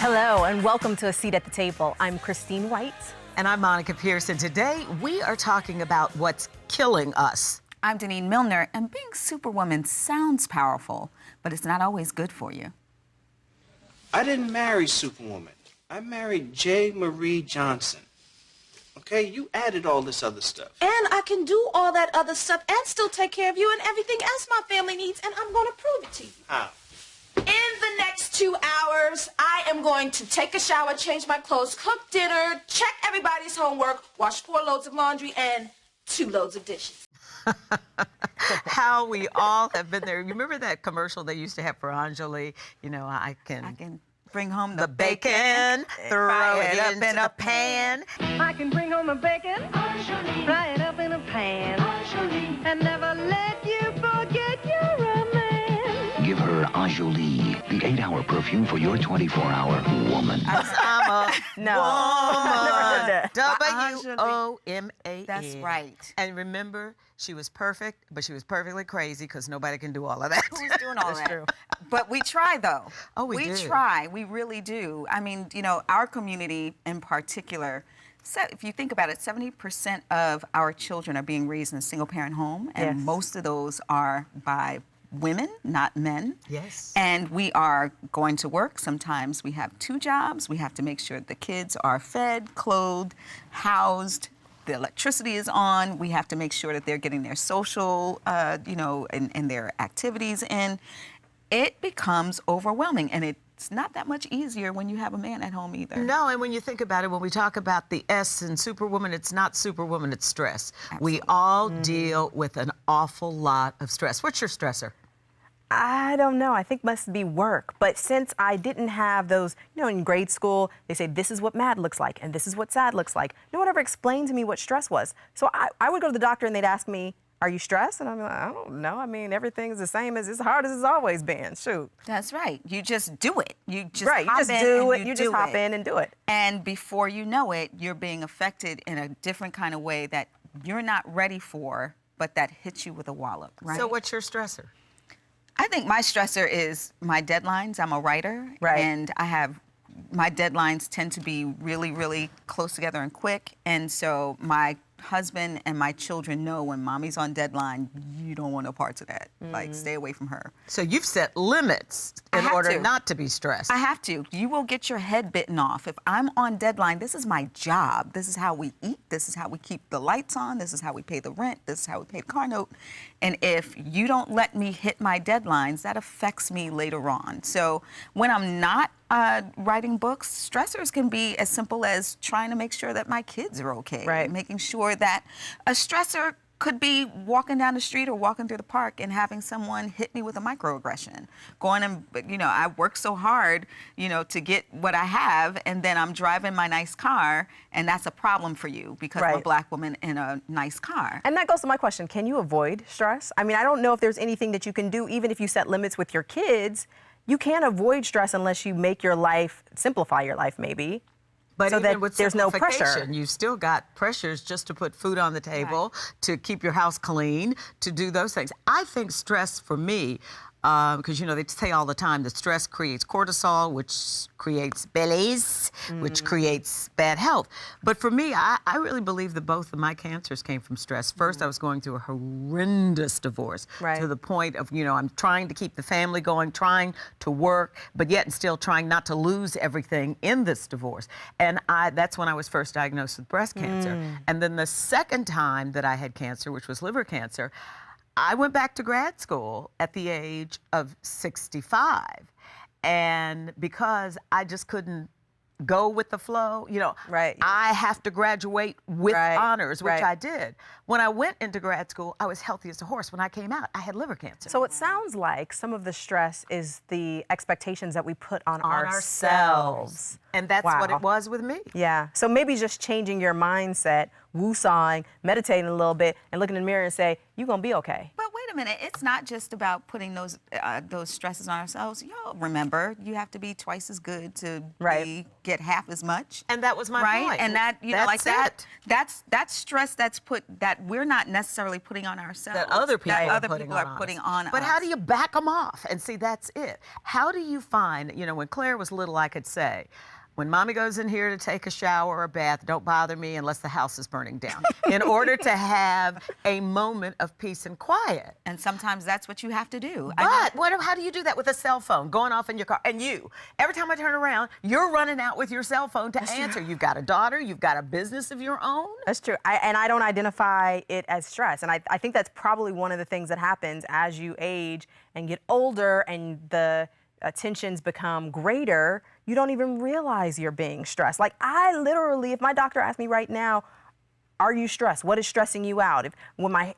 Hello, and welcome to A Seat at the Table. I'm Christine White. And I'm Monica Pearson. Today, we are talking about what's killing us. I'm Deneen Milner, and being Superwoman sounds powerful, but it's not always good for you. I didn't marry Superwoman. I married J. Marie Johnson. Okay, you added all this other stuff. And I can do all that other stuff and still take care of you and everything else my family needs, and I'm going to prove it to you. How? In the next 2 hours, I am going to take a shower, change my clothes, cook dinner, check everybody's homework, wash 4 loads of laundry, and 2 loads of dishes. How we all have been there. You remember that commercial they used to have for Anjali? You know, I can Bring home the bacon, throw fry it up into in the a pan. I can bring home the bacon, fry it up in a pan, and never let you forget you're a man. Give her Enjoli, the 8-hour perfume for your 24-hour woman. I'm a No, woman. I never heard that. W-O-M-A-N. That's right. And remember, she was perfect, but she was perfectly crazy because nobody can do all of that. Who's doing all that? true. But we try, though. Oh, we do. try. We really do. I mean, you know, our community in particular, so if you think about it, 70% of our children are being raised in a single-parent home, and Yes. most of those are by women, not men. Yes. And we are going to work. Sometimes we have 2 jobs. We have to make sure the kids are fed, clothed, housed. The electricity is on. We have to make sure that they're getting their social, you know, and their activities in. It becomes overwhelming, and it's not that much easier when you have a man at home either. No, and when you think about it, when we talk about the S in Superwoman, it's not Superwoman, it's stress. We all deal with an awful lot of stress. What's your stressor? I don't know. I think must be work. But since I didn't have those, you know, in grade school, they say this is what mad looks like and this is what sad looks like. No one ever explained to me what stress was. So I would go to the doctor and they'd ask me, are you stressed? And I'm like, I don't know. I mean, everything's the same as hard as it's always been. Shoot. That's right. You just do it. You just Right. You hop just in do and it. You just do hop it. in and do it. And before you know it, you're being affected in a different kind of way that you're not ready for, but that hits you with a wallop, right? So what's your stressor? I think my stressor is my deadlines. I'm a writer, Right. and my deadlines tend to be really, really close together and quick. And so my husband and my children know when mommy's on deadline, you don't want no parts of that. Like, stay away from her. So you've set limits I in have order to. not to be stressed. I have to. You will get your head bitten off. If I'm on deadline, this is my job. This is how we eat. This is how we keep the lights on. This is how we pay the rent. This is how we pay the car note. And if you don't let me hit my deadlines, that affects me later on. So when I'm not writing books, stressors can be as simple as trying to make sure that my kids are okay. Right. Making sure that a stressor could be walking down the street or walking through the park and having someone hit me with a microaggression. Going and, you know, I work so hard, you know, to get what I have, and then I'm driving my nice car, and that's a problem for you because I'm a Right. black woman in a nice car. And that goes to my question. Can you avoid stress? I mean, I don't know if there's anything that you can do, even if you set limits with your kids. You can't avoid stress unless you make your life, simplify your life maybe. But so even that with there's no pressure. simplification, you've still got pressures just to put food on the table, to keep your house clean, to do those things. I think stress for me, because, you know, they say all the time that stress creates cortisol, which creates bellies, which creates bad health. But for me, I really believe that both of my cancers came from stress. First, I was going through a horrendous divorce Right. to the point of, you know, I'm trying to keep the family going, trying to work, but yet still trying not to lose everything in this divorce. And that's when I was first diagnosed with breast cancer. And then the second time that I had cancer, which was liver cancer, I went back to grad school at the age of 65. And because I just couldn't go with the flow, you know, Right. I have to graduate with Right. honors, which Right. I did. When I went into grad school, I was healthy as a horse. When I came out, I had liver cancer. So it sounds like some of the stress is the expectations that we put on ourselves. ourselves. And that's what Wow. it was with me. Yeah. So maybe just changing your mindset, woo-sawing, meditating a little bit, and looking in the mirror and say, you're going to be okay. But wait a a minute, it's not just about putting those stresses on ourselves. Y'all remember, you have to be twice as good to get half as much. And that was my right? point. And that, you know, That's like that, it. that's stress that we're not necessarily putting on ourselves. That other people are putting on us. But how do you back them off? And see, that's it. How do you find, you know, when Claire was little, I could say, when mommy goes in here to take a shower or a bath, don't bother me unless the house is burning down, in order to have a moment of peace and quiet. And sometimes that's what you have to do. But how do you do that with a cell phone going off in your car? And every time I turn around, you're running out with your cell phone to answer. You've got a daughter, you've got a business of your own. That's true. And I don't identify it as stress. And I think that's probably one of the things that happens as you age and get older and the tensions become greater, you don't even realize you're being stressed. Like I literally, if my doctor asked me right now, are you stressed? What is stressing you out? When I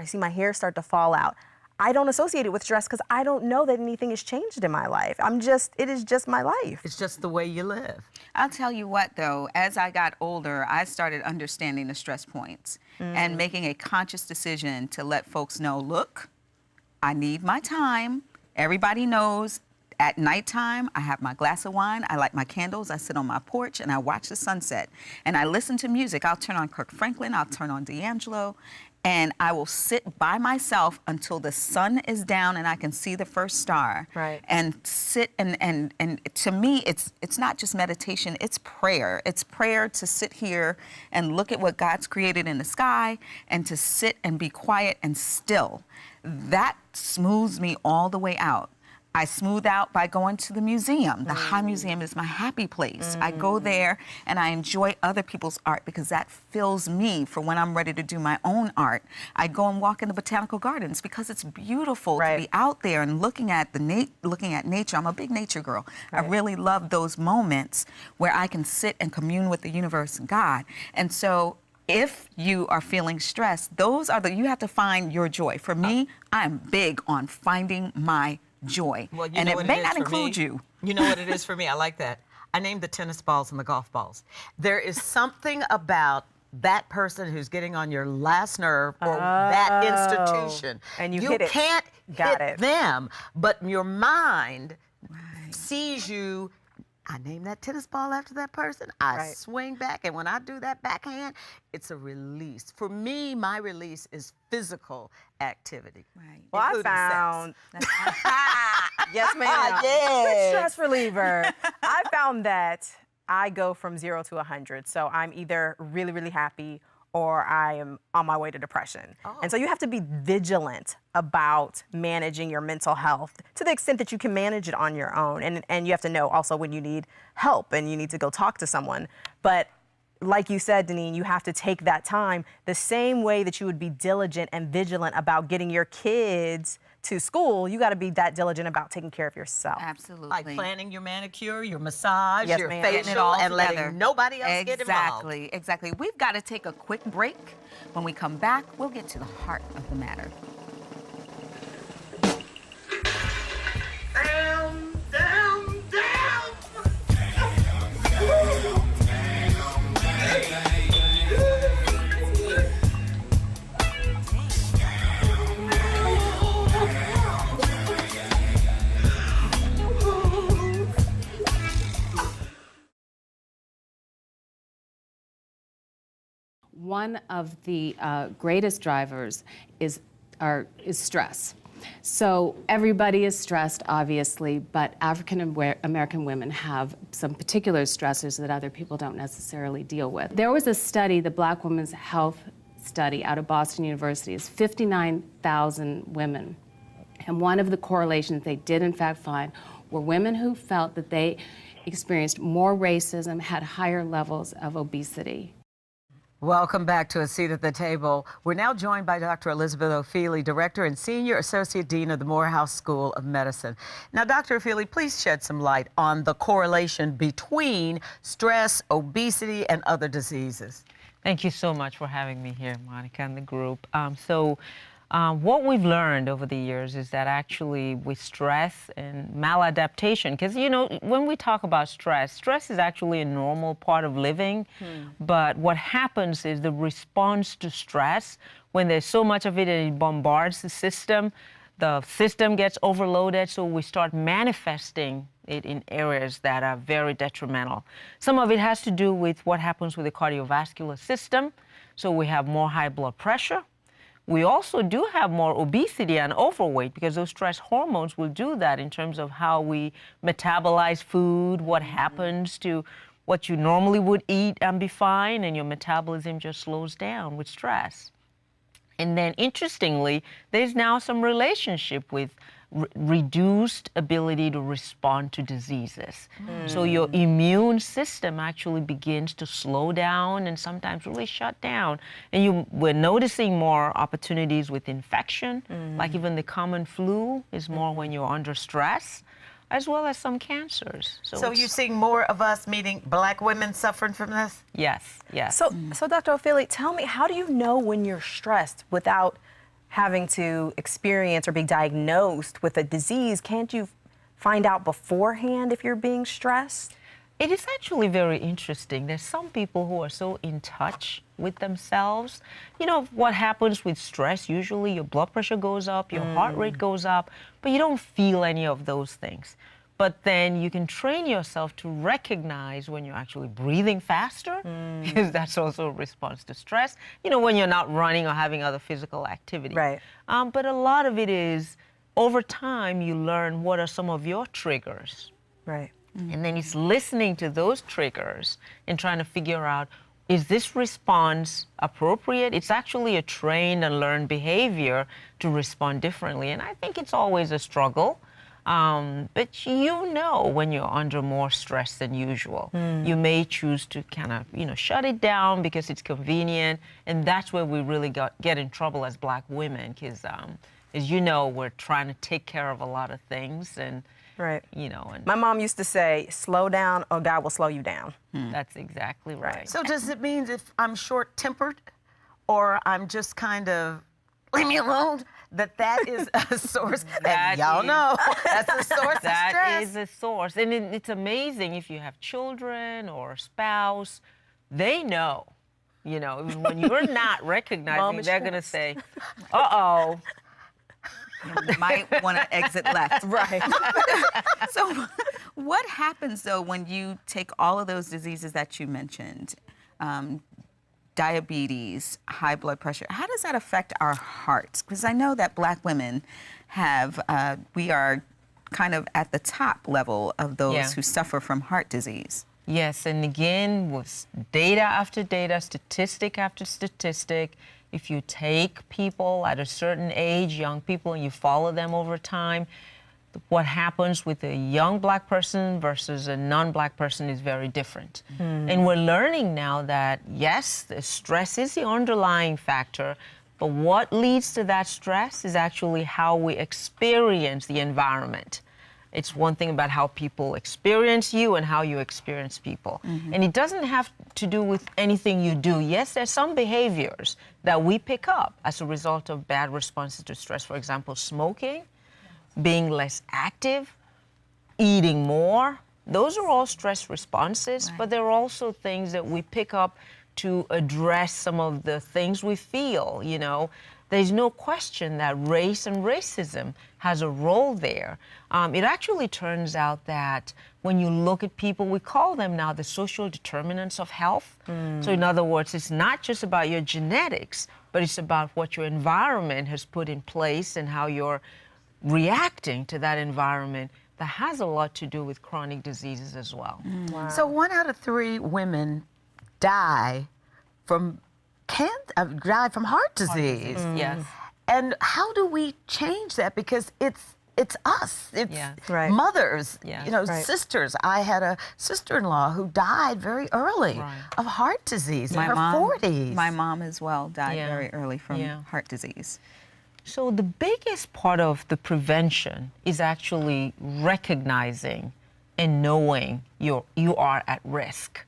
see my hair start to fall out, I don't associate it with stress because I don't know that anything has changed in my life. It is just my life. It's just the way you live. I'll tell you what, though, as I got older, I started understanding the stress points and making a conscious decision to let folks know, look, I need my time. Everybody knows at nighttime, I have my glass of wine, I light my candles, I sit on my porch, and I watch the sunset. And I listen to music. I'll turn on Kirk Franklin, I'll turn on D'Angelo, and I will sit by myself until the sun is down and I can see the first star. Right. And sit and to me, it's not just meditation, it's prayer. It's prayer to sit here and look at what God's created in the sky and to sit and be quiet and still. That smooths me all the way out. I smooth out by going to the museum. The High Museum is my happy place. I go there and I enjoy other people's art because that fills me for when I'm ready to do my own art. I go and walk in the botanical gardens because it's beautiful to be out there and looking at nature. I'm a big nature girl. I really love those moments where I can sit and commune with the universe and God. And so if you are feeling stressed, you have to find your joy. For me, I'm big on finding my joy. Well, and it may not include you. You know what it is for me? I like that. I named the tennis balls and the golf balls. There is something about that person who's getting on your last nerve or that institution. And you can't hit them, but your mind sees you. I name that tennis ball after that person. I swing back, and when I do that backhand, it's a release. For me, my release is physical activity. Right. Well, I found. Yes, ma'am. Yes. Stress reliever. I found that I go from 0 to 100. So I'm either really, really happy or I am on my way to depression. And so you have to be vigilant about managing your mental health to the extent that you can manage it on your own. And you have to know also when you need help and you need to go talk to someone. But like you said, Deneen, you have to take that time the same way that you would be diligent and vigilant about getting your kids to school. You got to be that diligent about taking care of yourself. Absolutely. Like planning your manicure, your massage, Yes, your ma'am. facial, and letting nobody else get involved. Exactly. We've got to take a quick break. When we come back, we'll get to the heart of the matter. One of the greatest drivers is stress. So everybody is stressed, obviously, but African American women have some particular stressors that other people don't necessarily deal with. There was a study, the Black Women's Health Study out of Boston University. It's 59,000 women. And one of the correlations they did in fact find were women who felt that they experienced more racism, had higher levels of obesity. Welcome back to A Seat at the Table. We're now joined by Dr. Elizabeth Ofili, Director and Senior Associate Dean of the Morehouse School of Medicine. Now, Dr. Ofili, please shed some light on the correlation between stress, obesity, and other diseases. Thank you so much for having me here, Monica, and the group. What we've learned over the years is that actually with stress and maladaptation, because, you know, when we talk about stress, stress is actually a normal part of living. But what happens is the response to stress, when there's so much of it and it bombards the system gets overloaded, so we start manifesting it in areas that are very detrimental. Some of it has to do with what happens with the cardiovascular system, so we have more high blood pressure. We also do have more obesity and overweight because those stress hormones will do that in terms of how we metabolize food, what happens to what you normally would eat and be fine, and your metabolism just slows down with stress. And then, interestingly, there's now some relationship with reduced ability to respond to diseases. So your immune system actually begins to slow down and sometimes really shut down. And we're noticing more opportunities with infection, like even the common flu is more when you're under stress, as well as some cancers. So you're seeing more of us meeting Black women suffering from this? Yes, yes. So Dr. Ophelia, tell me, how do you know when you're stressed without having to experience or be diagnosed with a disease? Can't you find out beforehand if you're being stressed? It is actually very interesting. There's some people who are so in touch with themselves. You know, what happens with stress, usually your blood pressure goes up, your heart rate goes up, but you don't feel any of those things. But then you can train yourself to recognize when you're actually breathing faster, because that's also a response to stress, you know, when you're not running or having other physical activity. Right. But a lot of it is, over time, you learn what are some of your triggers. Right. And then it's listening to those triggers and trying to figure out, is this response appropriate? It's actually a trained and learned behavior to respond differently. And I think it's always a struggle. But you know when you're under more stress than usual. You may choose to kind of, you know, shut it down because it's convenient. And that's where we really get in trouble as Black women, because as you know, we're trying to take care of a lot of things. And Right. you know, and My mom used to say, slow down or God will slow you down. that's exactly right. So does it mean if I'm short-tempered or I'm just kind of, leave me alone, that is a source? That And y'all is- know that's a source of That stress. is a source. And it's amazing if you have children or a spouse, they know. You know, when you're not recognizing, is they're going to say, uh-oh. You might want to exit left. Right. So what happens, though, when you take all of those diseases that you mentioned, diabetes, high blood pressure, how does that affect our hearts? Because I know that Black women we are kind of at the top level of those Yeah. who suffer from heart disease. Yes, and again, with data after data, statistic after statistic, if you take people at a certain age, young people, and you follow them over time, what happens with a young Black person versus a non-Black person is very different. And we're learning now that, yes, the stress is the underlying factor, but what leads to that stress is actually how we experience the environment. It's one thing about how people experience you and how you experience people. And it doesn't have to do with anything you do. Yes, there's some behaviors that we pick up as a result of bad responses to stress. For example, smoking, being less active, eating more. Those are all stress responses, but there are also things that we pick up to address some of the things we feel, you know. There's no question that race and racism has a role there. It actually turns out that when you look at people, we call them now the social determinants of health. So in other words, it's not just about your genetics, but it's about what your environment has put in place and how you're reacting to that environment. That has a lot to do with chronic diseases as well. So 1 out of 3 women die from heart disease. Yes. And how do we change that? Because it's us. It's Yeah. Right. mothers, Yeah. you know, Right. sisters. I had a sister-in-law who died very early Right. of heart disease in her 40s. My mom as well died Yeah. very early from Yeah. heart disease. So the biggest part of the prevention is actually recognizing and knowing you are at risk.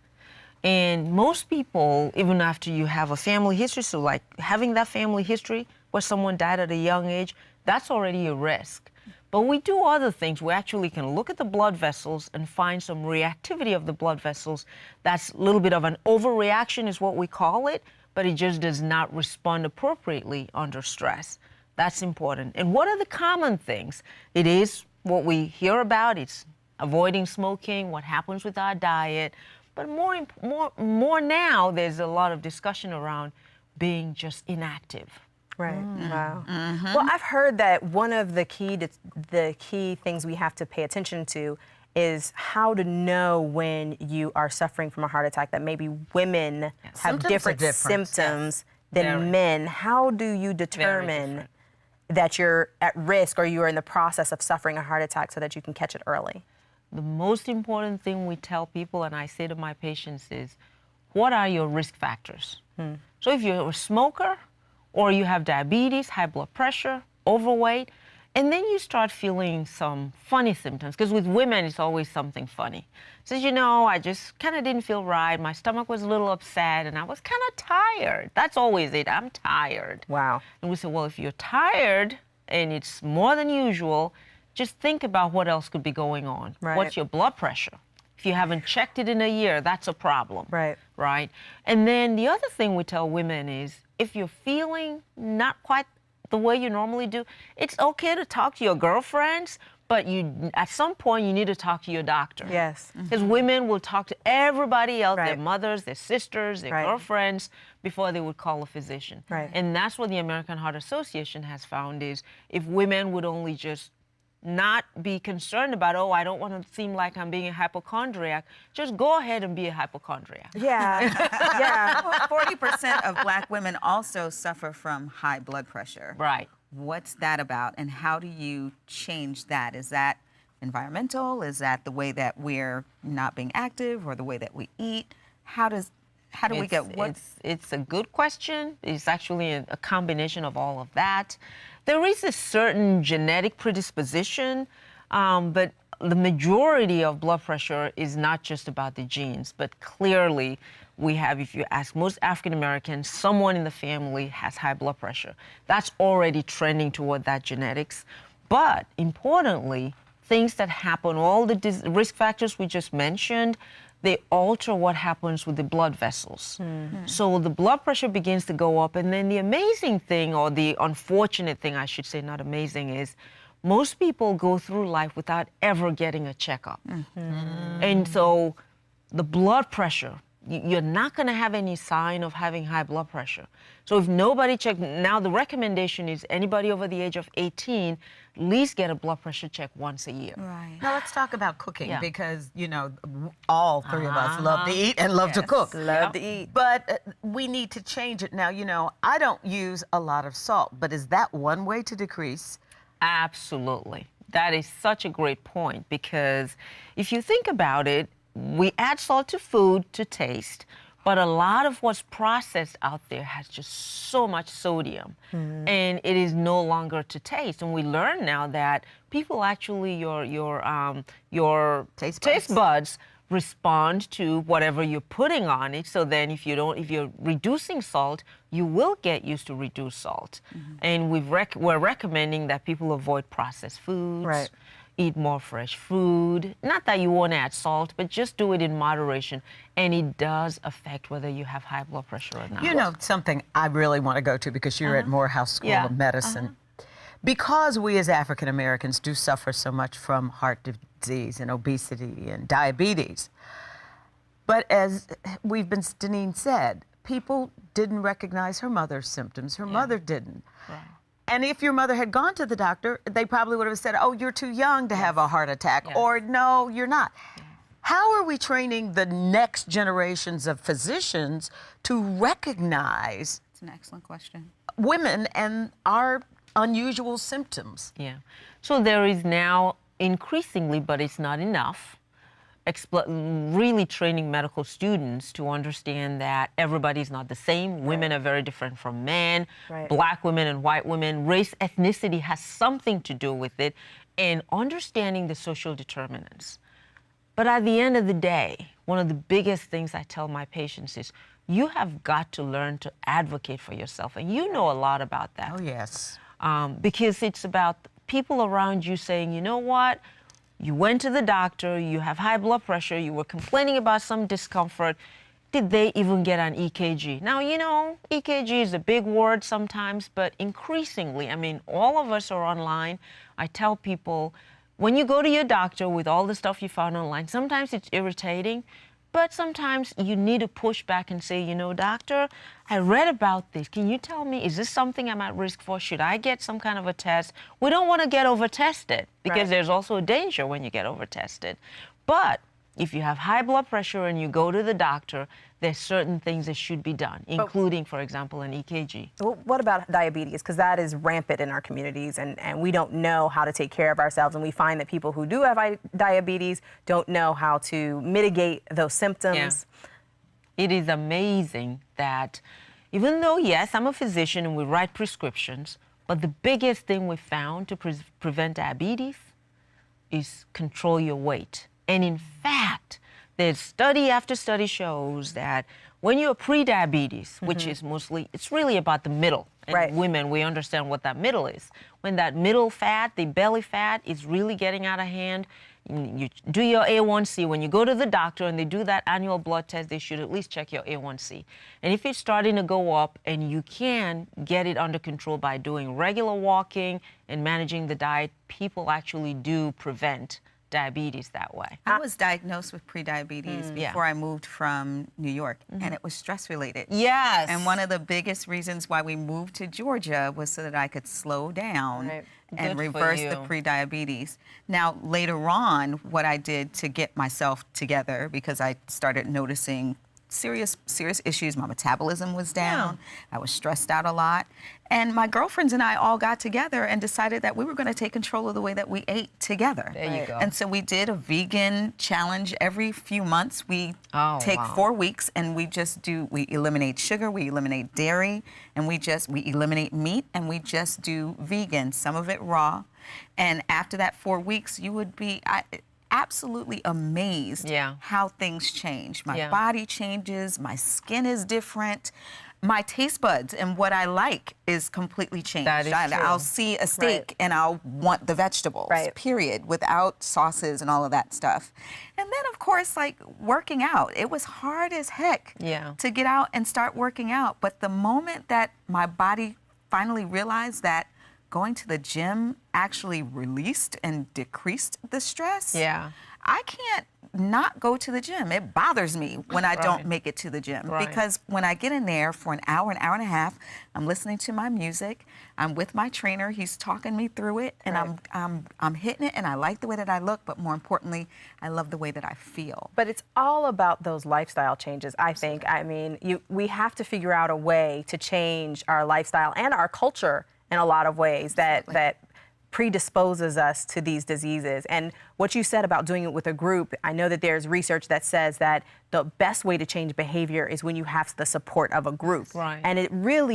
And most people, even after you have a family history, so like having that family history where someone died at a young age, that's already a risk. But we do other things. We actually can look at the blood vessels and find some reactivity of the blood vessels. That's a little bit of an overreaction is what we call it. but it just does not respond appropriately under stress. That's important. And what are the common things? It is what we hear about. It's avoiding smoking, what happens with our diet. But more now, there's a lot of discussion around being just inactive. Right. Wow. Well, I've heard that one of the key things we have to pay attention to is how to know when you are suffering from a heart attack, that maybe women have Symptoms are different different, symptoms Very. than men. How do you determine that you're at risk or you're in the process of suffering a heart attack so that you can catch it early? The most important thing we tell people, and I say to my patients, is what are your risk factors? So if you're a smoker, or you have diabetes, high blood pressure, overweight, and then you start feeling some funny symptoms, because with women, it's always something funny. Says, you know, I just kind of didn't feel right. My stomach was a little upset, and I was kind of tired. That's always it. I'm tired. Wow. And we say, well, if you're tired and it's more than usual, just think about what else could be going on. Right. What's your blood pressure? If you haven't checked it in a year, that's a problem. Right. Right? And then the other thing we tell women is, if you're feeling not quite the way you normally do, it's okay to talk to your girlfriends, but at some point you need to talk to your doctor. Yes. Because women will talk to everybody else, their Right. mothers, their sisters, their Right. girlfriends, before they would call a physician. Right. And that's what the American Heart Association has found is, if women would only just not be concerned about, oh, I don't want to seem like I'm being a hypochondriac, just go ahead and be a hypochondriac. Yeah. Yeah. 40% of Black women also suffer from high blood pressure. Right. What's that about, and how do you change that? Is that environmental? Is that the way that we're not being active, or the way that we eat? How do we get what? It's a good question. It's actually a combination of all of that. There is a certain genetic predisposition, but the majority of blood pressure is not just about the genes, but clearly we have, if you ask most African Americans, someone in the family has high blood pressure. That's already trending toward that genetics. But importantly, things that happen, all the risk factors we just mentioned, they alter what happens with the blood vessels. So the blood pressure begins to go up, and then the amazing thing, or the unfortunate thing, I should say, not amazing, is most people go through life without ever getting a checkup. And so the blood pressure, you're not going to have any sign of having high blood pressure. So if nobody checked, now the recommendation is anybody over the age of 18, at least get a blood pressure check once a year. Right. Now let's talk about cooking, Yeah. because, you know, all three of us love to eat and love to cook. Love to eat. But we need to change it now. You know, I don't use a lot of salt, but is that one way to decrease? Absolutely. That is such a great point, because if you think about it, we add salt to food to taste, but a lot of what's processed out there has just so much sodium, and it is no longer to taste. And we learn now that people actually, your taste buds respond to whatever you're putting on it. So then if you're reducing salt, you will get used to reduced salt. And we're recommending that people avoid processed foods. Right. Eat more fresh food. Not that you won't add salt, but just do it in moderation. And it does affect whether you have high blood pressure or not. You know, something I really want to go to, because you're at Morehouse School Yeah. of Medicine. Because we as African Americans do suffer so much from heart disease and obesity and diabetes. But as Deneen said, people didn't recognize her mother's symptoms. Her mother didn't. Right. And if your mother had gone to the doctor, they probably would have said, oh, you're too young to have a heart attack, Yes. or no, you're not. How are we training the next generations of physicians to recognize It's an excellent question. women and our unusual symptoms? Yeah. So there is now increasingly, but it's not enough, really training medical students to understand that everybody's not the same. Women are very different from men. Right. Black women and white women. Race, ethnicity has something to do with it, and understanding the social determinants. But at the end of the day, one of the biggest things I tell my patients is, you have got to learn to advocate for yourself. And you know a lot about that. Oh, yes. Because it's about people around you saying, you know what? You went to the doctor, you have high blood pressure, you were complaining about some discomfort. did they even get an EKG? Now, you know, EKG is a big word sometimes, but increasingly, I mean, all of us are online. I tell people, when you go to your doctor with all the stuff you found online, sometimes it's irritating, but sometimes you need to push back and say, you know, doctor, I read about this. Can you tell me, is this something I'm at risk for? Should I get some kind of a test? We don't want to get over-tested because there's also a danger when you get over-tested. But if you have high blood pressure and you go to the doctor, there's certain things that should be done, including, for example, an EKG. Well, what about diabetes? Because that is rampant in our communities, and we don't know how to take care of ourselves. And we find that people who do have diabetes don't know how to mitigate those symptoms. Yeah. It is amazing that even though, yes, I'm a physician and we write prescriptions, but the biggest thing we found to prevent diabetes is control your weight. And in fact, there's study after study shows that when you're pre-diabetes, which is mostly, it's really about the middle. And women, we understand what that middle is. When that middle fat, the belly fat, is really getting out of hand, you do your A1C. When you go to the doctor and they do that annual blood test, they should at least check your A1C. And if it's starting to go up, and you can get it under control by doing regular walking and managing the diet, people actually do prevent diabetes that way. I was diagnosed with prediabetes before I moved from New York, and it was stress related. Yes. And one of the biggest reasons why we moved to Georgia was so that I could slow down and reverse the prediabetes. Now, later on, what I did to get myself together, because I started noticing serious issues. My metabolism was down. I was stressed out a lot. And my girlfriends and I all got together and decided that we were going to take control of the way that we ate together. There you go. And so we did a vegan challenge every few months. We take 4 weeks and we eliminate sugar, we eliminate dairy, and we eliminate meat, and we just do vegan, some of it raw. And after that 4 weeks, you would be absolutely amazed how things change. My body changes, my skin is different. My taste buds and what I like is completely changed. That is true. I'll see a steak and I'll want the vegetables, period, without sauces and all of that stuff. And then, of course, like working out. It was hard as heck to get out and start working out. But the moment that my body finally realized that going to the gym actually released and decreased the stress, I can't not go to the gym. It bothers me when I don't make it to the gym because when I get in there for an hour and a half, I'm listening to my music, I'm with my trainer, he's talking me through it, and I'm hitting it, and I like the way that I look, but more importantly, I love the way that I feel. But it's all about those lifestyle changes, I think. I mean, we have to figure out a way to change our lifestyle and our culture in a lot of ways that predisposes us to these diseases. And what you said about doing it with a group, I know that there's research that says that the best way to change behavior is when you have the support of a group. And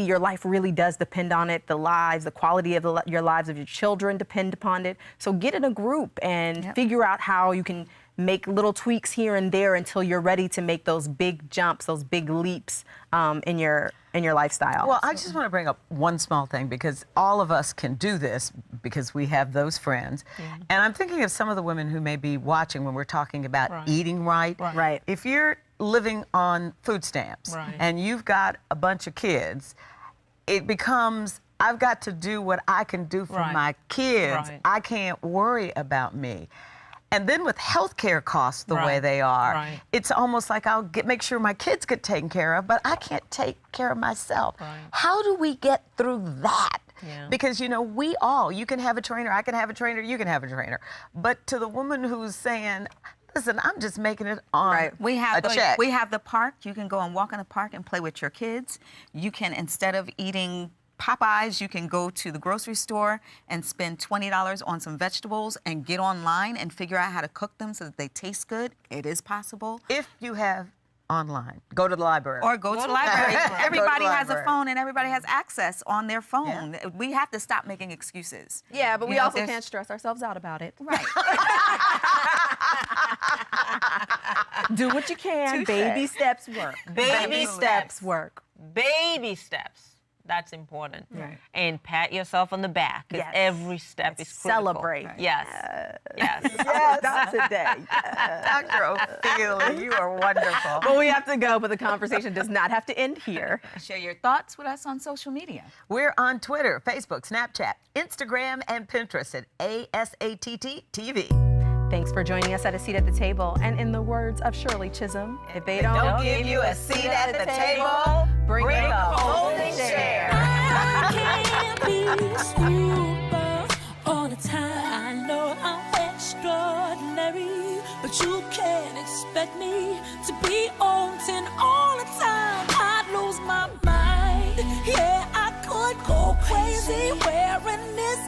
your life really does depend on it. The quality of your lives of your children depend upon it. So get in a group and figure out how you can make little tweaks here and there until you're ready to make those big jumps, those big leaps in your lifestyle. Well, I just want to bring up one small thing, because all of us can do this because we have those friends. And I'm thinking of some of the women who may be watching when we're talking about eating right. If you're living on food stamps and you've got a bunch of kids, it becomes, I've got to do what I can do for my kids. I can't worry about me. And then with healthcare costs the way they are, it's almost like I'll make sure my kids get taken care of, but I can't take care of myself. How do we get through that? Because, you know, you can have a trainer, I can have a trainer, you can have a trainer. But to the woman who's saying, listen, I'm just making it on a check. We have the park. You can go and walk in the park and play with your kids. You can, instead of eating Popeyes, you can go to the grocery store and spend $20 on some vegetables and get online and figure out how to cook them so that they taste good. It is possible. If you have online, go to the library. Or go to the library. Everybody has a phone and everybody has access on their phone. We have to stop making excuses. Yeah, but we also can't stress ourselves out about it. Right. Do what you can. Baby steps work. Baby steps work. Baby steps. That's important. Right. And pat yourself on the back, because Yes. every step is critical. Celebrate. Yes. Yes. Yes. Not today. Dr. Ophelia, you are wonderful. Well, we have to go, but the conversation does not have to end here. Share your thoughts with us on social media. We're on Twitter, Facebook, Snapchat, Instagram, and Pinterest at ASATT TV. Thanks for joining us at A Seat at the Table. And in the words of Shirley Chisholm, if they Don't give you a seat at the table, bring a folding chair. I can't be super all the time. I know I'm extraordinary, but you can't expect me to be on 10 all the time. I'd lose my mind. Yeah, I could go crazy wearing this